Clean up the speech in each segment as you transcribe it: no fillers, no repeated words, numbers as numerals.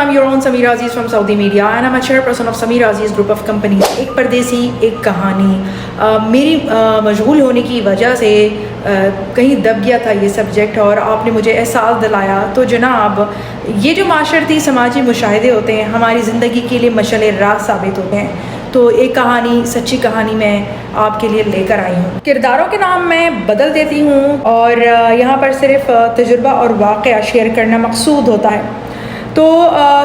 I'm your own Sameera Aziz from Saudi Media and I'm a chairperson of Sameera Aziz group of companies. ایک پردیسی ایک کہانی میری مشغول ہونے کی وجہ سے کہیں دب گیا تھا یہ سبجیکٹ، اور آپ نے مجھے احساس دلایا. تو جناب یہ جو معاشرتی سماجی مشاہدے ہوتے ہیں ہماری زندگی کے لیے مشعل راہ ثابت ہوتے ہیں. تو ایک کہانی، سچی کہانی میں آپ کے لیے لے کر آئی ہوں. کرداروں کے نام میں بدل دیتی ہوں اور یہاں پر صرف تجربہ اور واقعہ شیئر کرنا مقصود ہوتا ہے. تو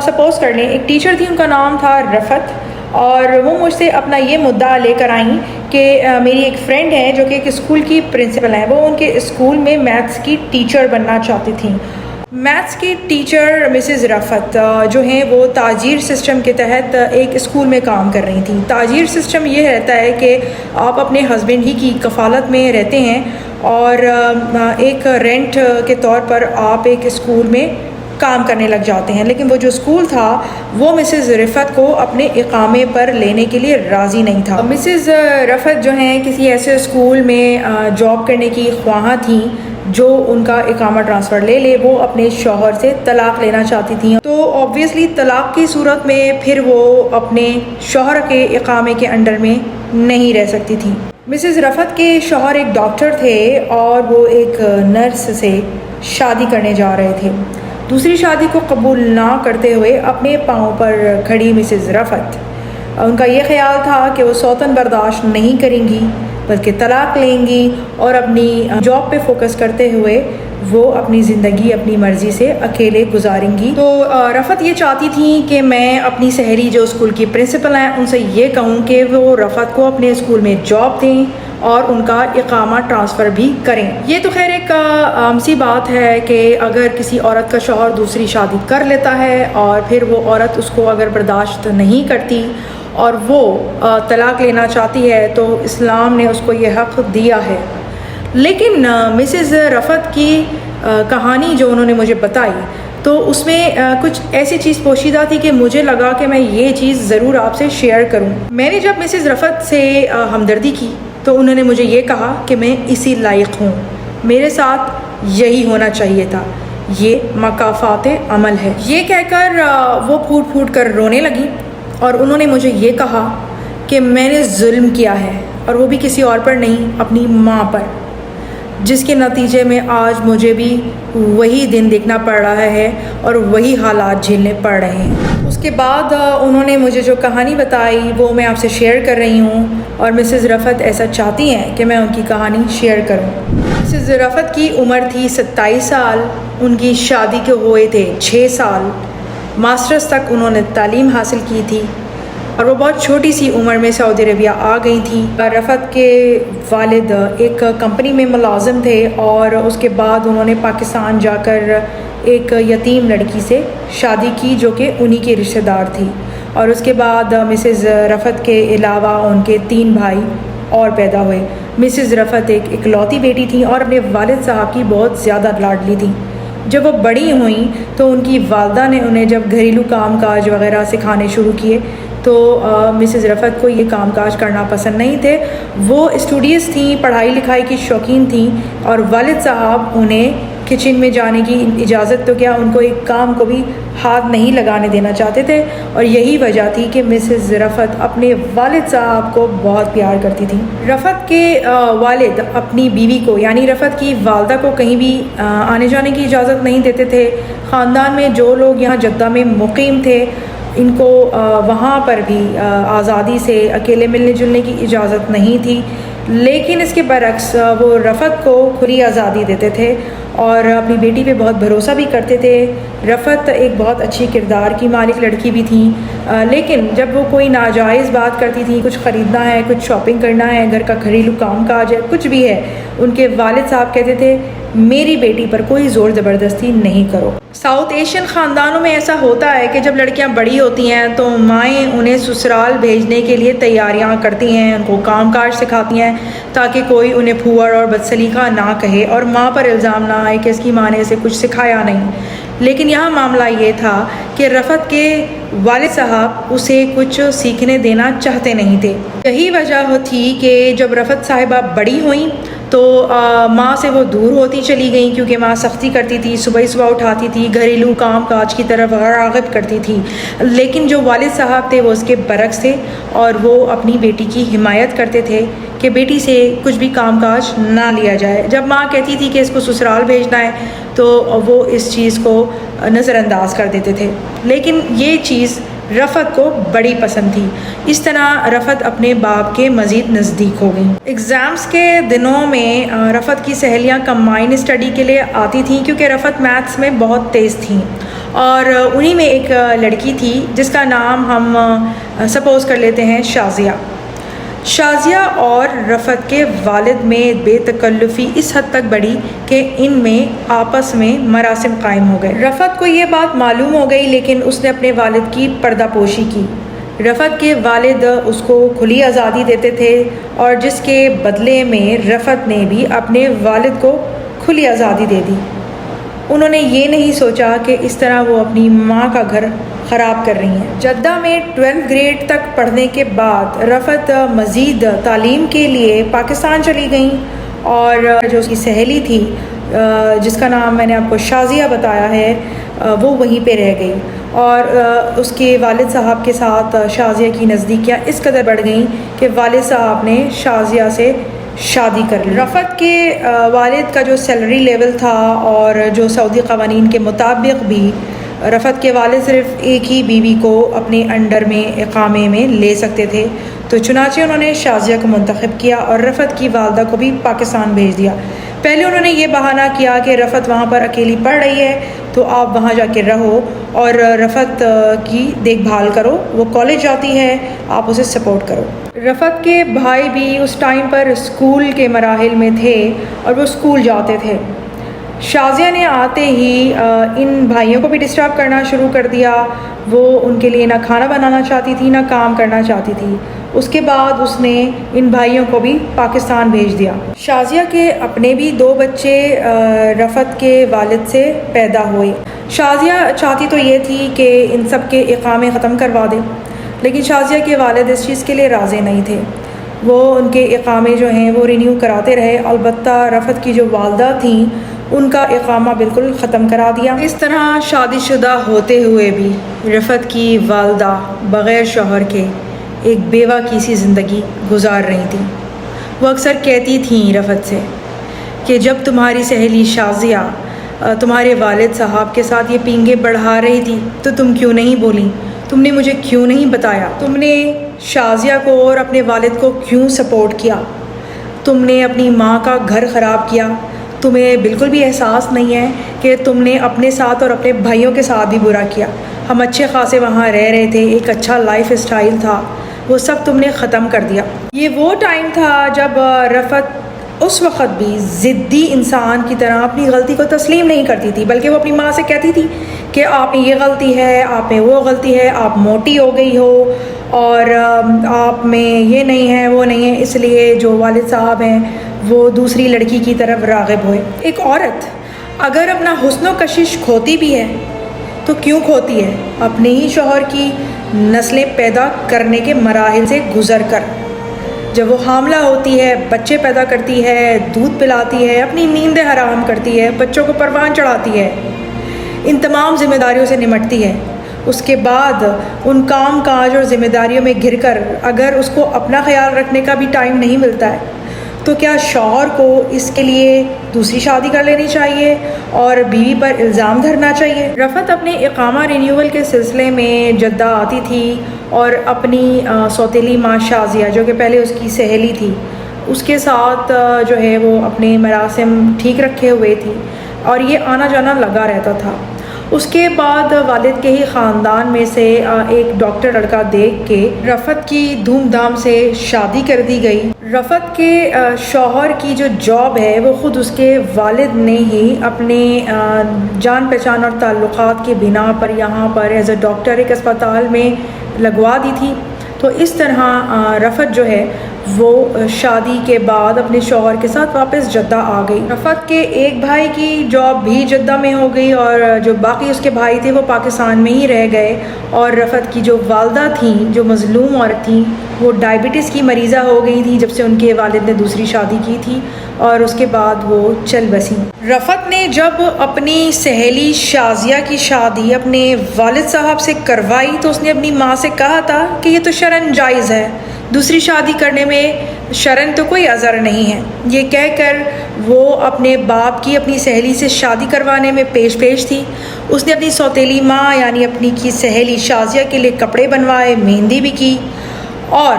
سپوز کر لیں ایک ٹیچر تھی، ان کا نام تھا رفت، اور وہ مجھ سے اپنا یہ مدعا لے کر آئیں کہ میری ایک فرینڈ ہے جو کہ ایک اسکول کی پرنسپل ہیں، وہ ان کے اسکول میں میتھس کی ٹیچر بننا چاہتی تھیں. میتھس کی ٹیچر مسز رفت جو ہیں وہ تاجیر سسٹم کے تحت ایک اسکول میں کام کر رہی تھیں. تاجیر سسٹم یہ رہتا ہے کہ آپ اپنے ہسبینڈ ہی کی کفالت میں رہتے ہیں اور ایک رینٹ کے طور پر آپ ایک اسکول میں کام کرنے لگ جاتے ہیں. لیکن وہ جو اسکول تھا وہ مسز رفت کو اپنے اقامے پر لینے کے لیے راضی نہیں تھا. مسز رفت جو ہیں کسی ایسے اسکول میں جاب کرنے کی خواہاں تھیں جو ان کا اقامہ ٹرانسفر لے لے. وہ اپنے شوہر سے طلاق لینا چاہتی تھیں، تو آبویسلی طلاق کی صورت میں پھر وہ اپنے شوہر کے اقامے کے انڈر میں نہیں رہ سکتی تھیں. مسز رفت کے شوہر ایک ڈاکٹر تھے اور وہ ایک نرس سے شادی کرنے جا رہے تھے. دوسری شادی کو قبول نہ کرتے ہوئے اپنے پاؤں پر کھڑی مسز رفت، ان کا یہ خیال تھا کہ وہ سوتن برداشت نہیں کریں گی بلکہ طلاق لیں گی اور اپنی جاب پہ فوکس کرتے ہوئے وہ اپنی زندگی اپنی مرضی سے اکیلے گزاریں گی. تو رفت یہ چاہتی تھیں کہ میں اپنی سہیلی جو اسکول کی پرنسپل ہیں ان سے یہ کہوں کہ وہ رفت کو اپنے اسکول میں جاب دیں اور ان کا اقامہ ٹرانسفر بھی کریں. یہ تو خیر ایک عام سی بات ہے کہ اگر کسی عورت کا شوہر دوسری شادی کر لیتا ہے اور پھر وہ عورت اس کو اگر برداشت نہیں کرتی اور وہ طلاق لینا چاہتی ہے تو اسلام نے اس کو یہ حق دیا ہے. لیکن مسز رفت کی کہانی جو انہوں نے مجھے بتائی تو اس میں کچھ ایسی چیز پوشیدہ تھی کہ مجھے لگا کہ میں یہ چیز ضرور آپ سے شیئر کروں. میں نے جب مسز رفت سے ہمدردی کی تو انہوں نے مجھے یہ کہا کہ میں اسی لائق ہوں، میرے ساتھ یہی ہونا چاہیے تھا، یہ مکافات عمل ہے. یہ کہہ کر وہ پھوٹ پھوٹ کر رونے لگی اور انہوں نے مجھے یہ کہا کہ میں نے ظلم کیا ہے، اور وہ بھی کسی اور پر نہیں، اپنی ماں پر، جس کے نتیجے میں آج مجھے بھی وہی دن دیکھنا پڑ رہا ہے اور وہی حالات جھیلنے پڑ رہے ہیں. اس کے بعد انہوں نے مجھے جو کہانی بتائی وہ میں آپ سے شیئر کر رہی ہوں، اور مسز رفت ایسا چاہتی ہیں کہ میں ان کی کہانی شیئر کروں. مسز رفت کی عمر تھی 27 سال، ان کی شادی کے ہوئے تھے 6 سال، ماسٹرز تک انہوں نے تعلیم حاصل کی تھی اور وہ بہت چھوٹی سی عمر میں سعودی عربیہ آ گئی تھیں. رفت کے والد ایک کمپنی میں ملازم تھے اور اس کے بعد انہوں نے پاکستان جا کر ایک یتیم لڑکی سے شادی کی جو کہ انہی کے رشتہ دار تھی. اور اس کے بعد مسز رفت کے علاوہ ان کے 3 بھائی اور پیدا ہوئے. مسز رفت ایک اکلوتی بیٹی تھیں اور اپنے والد صاحب کی بہت زیادہ لاڈلی تھیں. جب وہ بڑی ہوئیں تو ان کی والدہ نے انہیں جب گھریلو کام کاج وغیرہ سکھانے شروع کیے تو مسز رفت کو یہ کام کاج کرنا پسند نہیں تھے. وہ اسٹوڈیوز تھیں، پڑھائی لکھائی کی شوقین تھیں، اور والد صاحب انہیں کچن میں جانے کی اجازت تو کیا ان کو ایک کام کو بھی ہاتھ نہیں لگانے دینا چاہتے تھے. اور یہی وجہ تھی کہ مسز رفت اپنے والد صاحب کو بہت پیار کرتی تھیں. رفت کے والد اپنی بیوی کو یعنی رفت کی والدہ کو کہیں بھی آنے جانے کی اجازت نہیں دیتے تھے. خاندان میں جو لوگ یہاں جدہ میں مقیم تھے ان کو وہاں پر بھی آزادی سے اکیلے ملنے جلنے کی اجازت نہیں تھی. لیکن اس کے برعکس وہ رفت کو کھلی آزادی دیتے تھے اور اپنی بیٹی پہ بہت بھروسہ بھی کرتے تھے. رفت ایک بہت اچھی کردار کی مالک لڑکی بھی تھیں، لیکن جب وہ کوئی ناجائز بات کرتی تھیں، کچھ خریدنا ہے، کچھ شاپنگ کرنا ہے، گھر کا گھریلو کام کاج ہے، کچھ بھی ہے، ان کے والد صاحب کہتے تھے میری بیٹی پر کوئی زور زبردستی نہیں کرو. ساؤتھ ایشین خاندانوں میں ایسا ہوتا ہے کہ جب لڑکیاں بڑی ہوتی ہیں تو مائیں انہیں سسرال بھیجنے کے لیے تیاریاں کرتی ہیں، ان کو کام کاج سکھاتی ہیں تاکہ کوئی انہیں پھوہڑ اور بدسلیقہ نہ کہے اور ماں پر الزام نہ آئے کہ اس کی ماں نے اسے کچھ سکھایا نہیں. لیکن یہاں معاملہ یہ تھا کہ رفت کے والد صاحب اسے کچھ سیکھنے دینا چاہتے نہیں تھے. یہی وجہ تھی کہ جب رفت صاحبہ بڑی ہوئیں تو ماں سے وہ دور ہوتی چلی گئیں کیونکہ ماں سختی کرتی تھی، صبح اٹھاتی تھی، گھریلو کام کاج کی طرف راغب کرتی تھی. لیکن جو والد صاحب تھے وہ اس کے برعکس تھے اور وہ اپنی بیٹی کی حمایت کرتے تھے کہ بیٹی سے کچھ بھی کام کاج نہ لیا جائے. جب ماں کہتی تھی کہ اس کو سسرال بھیجنا ہے تو وہ اس چیز کو نظر انداز کر دیتے تھے. لیکن یہ چیز رفعت کو بڑی پسند تھی. اس طرح رفعت اپنے باپ کے مزید نزدیک ہو گئیں. ایگزامز کے دنوں میں رفعت کی سہیلیاں کمبائن اسٹڈی کے لیے آتی تھیں کیونکہ رفعت میتھس میں بہت تیز تھیں، اور انہی میں ایک لڑکی تھی جس کا نام ہم سپوز کر لیتے ہیں شازیہ. شازیہ اور رفعت کے والد میں بے تکلفی اس حد تک بڑھی کہ ان میں آپس میں مراسم قائم ہو گئے. رفعت کو یہ بات معلوم ہو گئی لیکن اس نے اپنے والد کی پردہ پوشی کی. رفعت کے والد اس کو کھلی آزادی دیتے تھے اور جس کے بدلے میں رفعت نے بھی اپنے والد کو کھلی آزادی دے دی. انہوں نے یہ نہیں سوچا کہ اس طرح وہ اپنی ماں کا گھر خراب کر رہی ہیں. جدہ میں 12 گریڈ تک پڑھنے کے بعد رفعت مزید تعلیم کے لیے پاکستان چلی گئیں اور جو اس کی سہیلی تھی جس کا نام میں نے آپ کو شازیہ بتایا ہے وہ وہیں پہ رہ گئی، اور اس کے والد صاحب کے ساتھ شازیہ کی نزدیکیاں اس قدر بڑھ گئیں کہ والد صاحب نے شازیہ سے شادی کر لی. رفعت کے والد کا جو سیلری لیول تھا اور جو سعودی قوانین کے مطابق بھی رفعت کے والد صرف ایک ہی بیوی کو اپنے انڈر میں اقامے میں لے سکتے تھے، تو چنانچہ انہوں نے شازیہ کو منتخب کیا اور رفعت کی والدہ کو بھی پاکستان بھیج دیا. پہلے انہوں نے یہ بہانہ کیا کہ رفعت وہاں پر اکیلی پڑھ رہی ہے تو آپ وہاں جا کے رہو اور رفعت کی دیکھ بھال کرو، وہ کالج جاتی ہے آپ اسے سپورٹ کرو. رفعت کے بھائی بھی اس ٹائم پر اسکول کے مراحل میں تھے اور وہ اسکول جاتے تھے. شازیہ نے آتے ہی ان بھائیوں کو بھی ڈسٹرب کرنا شروع کر دیا. وہ ان کے لیے نہ کھانا بنانا چاہتی تھی نہ کام کرنا چاہتی تھی. اس کے بعد اس نے ان بھائیوں کو بھی پاکستان بھیج دیا. شازیہ کے اپنے بھی 2 بچے رفعت کے والد سے پیدا ہوئے. شازیہ چاہتی تو یہ تھی کہ ان سب کے اقامے ختم کروا دے، لیکن شازیہ کے والد اس چیز کے لیے راضی نہیں تھے. وہ ان کے اقامے جو ہیں وہ رینیو کراتے رہے. البتہ رفعت کی جو والدہ تھیں ان کا اقامہ بالکل ختم کرا دیا. اس طرح شادی شدہ ہوتے ہوئے بھی رفعت کی والدہ بغیر شوہر کے ایک بیوہ کی سی زندگی گزار رہی تھیں. وہ اکثر کہتی تھیں رفعت سے کہ جب تمہاری سہیلی شازیہ تمہارے والد صاحب کے ساتھ یہ پینگے بڑھا رہی تھی تو تم کیوں نہیں بولی؟ تم نے مجھے کیوں نہیں بتایا؟ تم نے شازیہ کو اور اپنے والد کو کیوں سپورٹ کیا؟ تم نے اپنی ماں کا گھر خراب کیا. تمہیں بالکل بھی احساس نہیں ہے کہ تم نے اپنے ساتھ اور اپنے بھائیوں کے ساتھ بھی برا کیا. ہم اچھے خاصے وہاں رہ رہے تھے، ایک اچھا لائف اسٹائل تھا، وہ سب تم نے ختم کر دیا. یہ وہ ٹائم تھا جب رفعت اس وقت بھی ضدی انسان کی طرح اپنی غلطی کو تسلیم نہیں کرتی تھی، بلکہ وہ اپنی ماں سے کہتی تھی کہ آپ میں یہ غلطی ہے، آپ میں وہ غلطی ہے، آپ موٹی ہو گئی ہو اور آپ میں یہ نہیں ہے وہ نہیں ہے، اس لیے جو والد صاحب ہیں وہ دوسری لڑکی کی طرف راغب ہوئے. ایک عورت اگر اپنا حسن و کشش کھوتی بھی ہے تو کیوں کھوتی ہے؟ اپنے ہی شوہر کی نسلیں پیدا کرنے کے مراحل سے گزر کر. جب وہ حاملہ ہوتی ہے، بچے پیدا کرتی ہے، دودھ پلاتی ہے، اپنی نیندیں حرام کرتی ہے، بچوں کو پروان چڑھاتی ہے، ان تمام ذمہ داریوں سے نمٹتی ہے. اس کے بعد ان کام کاج اور ذمہ داریوں میں گھر کر اگر اس کو اپنا خیال رکھنے کا بھی ٹائم نہیں ملتا ہے تو کیا شوہر کو اس کے لیے دوسری شادی کر لینی چاہیے اور بیوی پر الزام دھرنا چاہیے؟ رفعت اپنے اقامہ رینیول کے سلسلے میں جدہ آتی تھی اور اپنی سوتیلی ماں شازیہ جو کہ پہلے اس کی سہیلی تھی اس کے ساتھ جو ہے وہ اپنے مراسم ٹھیک رکھے ہوئے تھی اور یہ آنا جانا لگا رہتا تھا. اس کے بعد والد کے ہی خاندان میں سے ایک ڈاکٹر لڑکا دیکھ کے رفعت کی دھوم دھام سے شادی کر دی گئی. رفعت کے شوہر کی جو جاب ہے وہ خود اس کے والد نے ہی اپنے جان پہچان اور تعلقات کی بنا پر یہاں پر ایز اے ڈاکٹر ایک اسپتال میں لگوا دی تھی. تو اس طرح رفعت جو ہے وہ شادی کے بعد اپنے شوہر کے ساتھ واپس جدہ آ گئی۔ رفعت کے ایک بھائی کی جاب بھی جدہ میں ہو گئی اور جو باقی اس کے بھائی تھے وہ پاکستان میں ہی رہ گئے، اور رفعت کی جو والدہ تھیں، جو مظلوم عورت تھیں، وہ ڈائبٹیز کی مریضہ ہو گئی تھی جب سے ان کے والد نے دوسری شادی کی تھی، اور اس کے بعد وہ چل بسیں۔ رفعت نے جب اپنی سہیلی شازیہ کی شادی اپنے والد صاحب سے کروائی تو اس نے اپنی ماں سے کہا تھا کہ یہ تو شرعاً جائز ہے، دوسری شادی کرنے میں شرعاً تو کوئی عذر نہیں ہے۔ یہ کہہ کر وہ اپنے باپ کی اپنی سہیلی سے شادی کروانے میں پیش تھی۔ اس نے اپنی سوتیلی ماں یعنی اپنی کی سہیلی شازیہ کے لیے کپڑے بنوائے، مہندی بھی کی، اور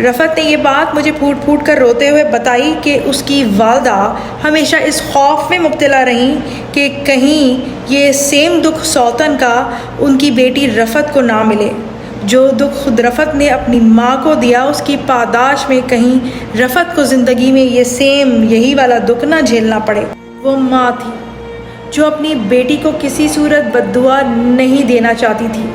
رفعت نے یہ بات مجھے پھوٹ کر روتے ہوئے بتائی کہ اس کی والدہ ہمیشہ اس خوف میں مبتلا رہیں کہ کہیں یہ سیم دکھ سوتن کا ان کی بیٹی رفعت کو نہ ملے، جو دکھ خود رفعت نے اپنی ماں کو دیا اس کی پاداش میں کہیں رفعت کو زندگی میں یہی والا دکھ نہ جھیلنا پڑے۔ وہ ماں تھی جو اپنی بیٹی کو کسی صورت بد دعا نہیں دینا چاہتی تھی۔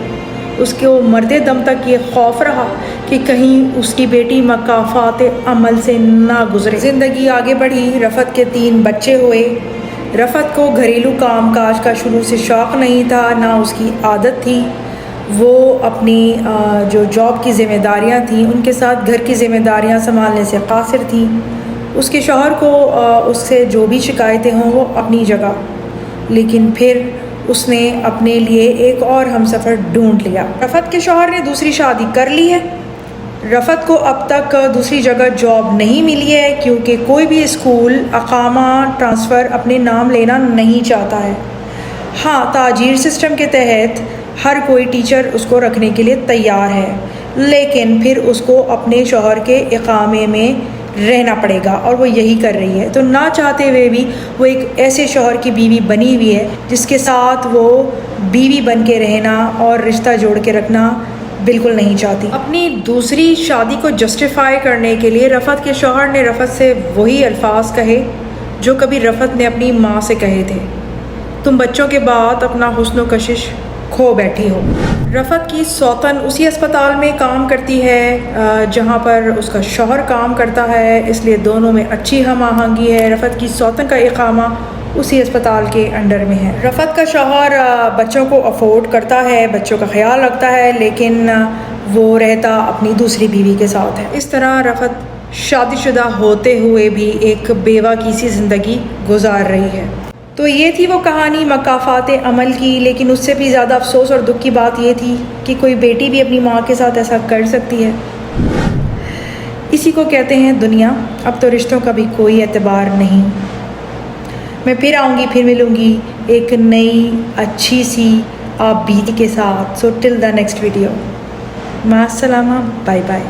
اس کے مرتے دم تک یہ خوف رہا کہ کہیں اس کی بیٹی مکافات عمل سے نہ گزرے۔ زندگی آگے بڑھی، رفعت کے 3 بچے ہوئے۔ رفعت کو گھریلو کام کاج کا شروع سے شوق نہیں تھا، نہ اس کی عادت تھی۔ وہ اپنی جو جاب کی ذمہ داریاں تھیں ان کے ساتھ گھر کی ذمہ داریاں سنبھالنے سے قاصر تھیں۔ اس کے شوہر کو اس سے جو بھی شکایتیں ہوں وہ اپنی جگہ، لیکن پھر اس نے اپنے لیے ایک اور ہمسفر ڈھونڈ لیا۔ رفعت کے شوہر نے دوسری شادی کر لی ہے۔ رفعت کو اب تک دوسری جگہ جاب نہیں ملی ہے کیونکہ کوئی بھی اسکول اقامہ ٹرانسفر اپنے نام لینا نہیں چاہتا ہے۔ ہاں، تاجیر سسٹم کے تحت ہر کوئی ٹیچر اس کو رکھنے کے لیے تیار ہے، لیکن پھر اس کو اپنے شوہر کے اقامے میں رہنا پڑے گا، اور وہ یہی کر رہی ہے۔ تو نہ چاہتے ہوئے بھی وہ ایک ایسے شوہر کی بیوی بنی ہوئی ہے جس کے ساتھ وہ بیوی بن کے رہنا اور رشتہ جوڑ کے رکھنا بالکل نہیں چاہتی۔ اپنی دوسری شادی کو جسٹیفائی کرنے کے لیے رفعت کے شوہر نے رفعت سے وہی الفاظ کہے جو کبھی رفعت نے اپنی ماں سے کہے تھے: تم بچوں کے بعد اپنا حسن و کشش کھو بیٹھی ہو۔ رفعت کی سوتن اسی اسپتال میں کام کرتی ہے جہاں پر اس کا شوہر کام کرتا ہے، اس لیے دونوں میں اچھی ہم آہنگی ہے۔ رفعت کی سوتن کا اقامہ اسی اسپتال کے انڈر میں ہے۔ رفعت کا شوہر بچوں کو افورڈ کرتا ہے، بچوں کا خیال رکھتا ہے، لیکن وہ رہتا اپنی دوسری بیوی کے ساتھ ہے۔ اس طرح رفعت شادی شدہ ہوتے ہوئے بھی ایک بیوہ کی سی زندگی گزار رہی ہے۔ تو یہ تھی وہ کہانی مکافات عمل کی، لیکن اس سے بھی زیادہ افسوس اور دکھ کی بات یہ تھی کہ کوئی بیٹی بھی اپنی ماں کے ساتھ ایسا کر سکتی ہے۔ اسی کو کہتے ہیں دنیا، اب تو رشتوں کا بھی کوئی اعتبار نہیں۔ میں پھر آؤں گی، پھر ملوں گی ایک نئی اچھی سی آپ بیوی کے ساتھ۔ سو ٹل دا نیکسٹ ویڈیو، مع السلامہ، بائے بائے۔